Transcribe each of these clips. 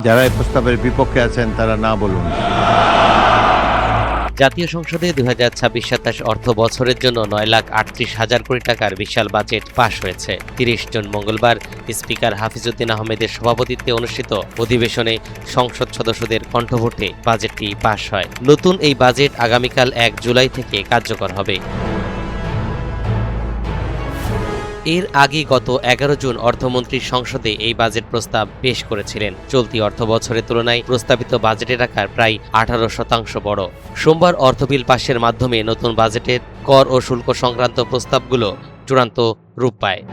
যারা এই প্রস্তাবের বিপক্ষে আছেন তারা না বলুন। জাতীয় সংসদে 2026-27 অর্থ বছরের জন্য 9,38,000 কোটি টাকার বিশাল বাজেট পাশ হয়েছে। 30 জুন মঙ্গলবার স্পিকার হাফিজউদ্দিন আহমেদের সভাপতিত্বে অনুষ্ঠিত অধিবেশনে সংসদ সদস্যদের কণ্ঠভোটে বাজেটটি পাশ হয়। নতুন এই বাজেট আগামীকাল 1 জুলাই থেকে কার্যকর হবে। এর আগে গত 11 জুন অর্থমন্ত্রী সংসদে এই বাজেট প্রস্তাব পেশ করেছিলেন। চলতি অর্থ বছরের তুলনায় প্রস্তাবিত বাজেটের আকার প্রায় 18% বড়। সোমবার অর্থ বিল পাশের মাধ্যমে নতুন বাজেটের কর ও শুল্ক সংক্রান্ত প্রস্তাবগুলো চূড়ান্ত রূপ পায়।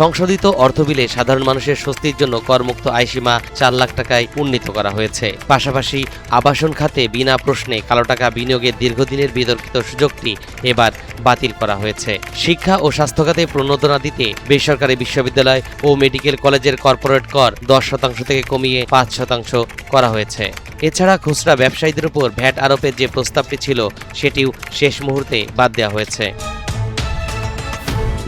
সংশোধিত অর্থবিলে সাধারণ মানুষের স্বস্তির জন্য করমুক্ত আয়সীমা 4 লাখ টাকায় উন্নীত করা হয়েছে। পাশাপাশি আবাসন খাতে বিনা প্রশ্নে কালো টাকা বিনিয়োগের দীর্ঘদিনের বিতর্কিত সুযোগটি এবার বাতিল করা হয়েছে। শিক্ষা ও স্বাস্থ্য খাতে প্রণোদনা দিতে বেসরকারি বিশ্ববিদ্যালয় ও মেডিকেল কলেজের কর্পোরেট কর 10% থেকে কমিয়ে 5% করা হয়েছে। এছাড়া খুচরা ব্যবসায়ীদের উপর ভ্যাট আরোপের যে প্রস্তাবটি ছিল সেটিও শেষ মুহূর্তে বাদ দেওয়া হয়েছে।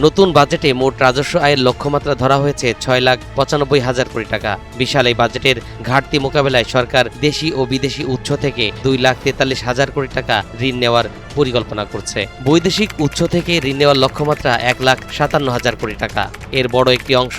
নতুন বাজেটে মোট রাজস্ব আয়ের লক্ষ্যমাত্রা ধরা হয়েছে 6,95,000 কোটি টাকা। বিশাল এই বাজেটের ঘাটতি মোকাবেলায় সরকার দেশি ও বিদেশি উৎস থেকে 2,43,000 কোটি টাকা ঋণ নেওয়ার পরিকল্পনা করছে। বৈদেশিক উৎস থেকে ঋণ নেওয়ার লক্ষ্যমাত্রা 1,57,000 কোটি টাকা। এর বড় একটি অংশ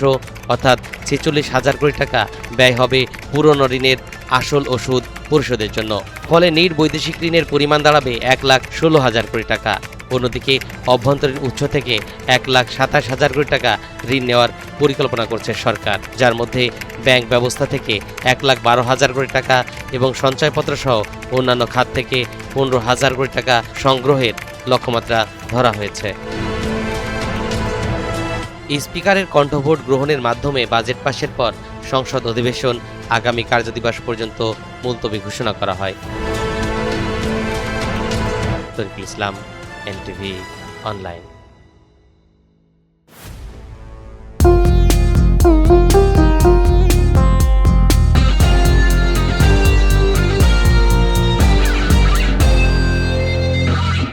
অর্থাৎ 46,000 কোটি টাকা ব্যয় হবে পুরনো ঋণের আসল ও সুদ পরিশোধের জন্য। ফলে বৈদেশিক ঋণের পরিমাণ দাঁড়াবে 1,16,000 কোটি টাকা। অন্যদিকে অভ্যন্তরীণ উৎস থেকে 1,27,000 কোটি টাকা ঋণ নেওয়ার পরিকল্পনা করছে সরকার, যার মধ্যে ব্যাংক ব্যবস্থা থেকে 1,12,000 কোটি টাকা এবং সঞ্চয়পত্র সহ অন্যান্য খাত থেকে 15,000 কোটি টাকা সংগ্রহের লক্ষ্যমাত্রা ধরা হয়েছে। স্পিকারের কণ্ঠভোট গ্রহণের মাধ্যমে বাজেট পাশের পর সংসদ অধিবেশন আগামী কার্যদিবস পর্যন্ত মুলতবি ঘোষণা করা হয়। তরিকুল ইসলাম, NTV অনলাইন।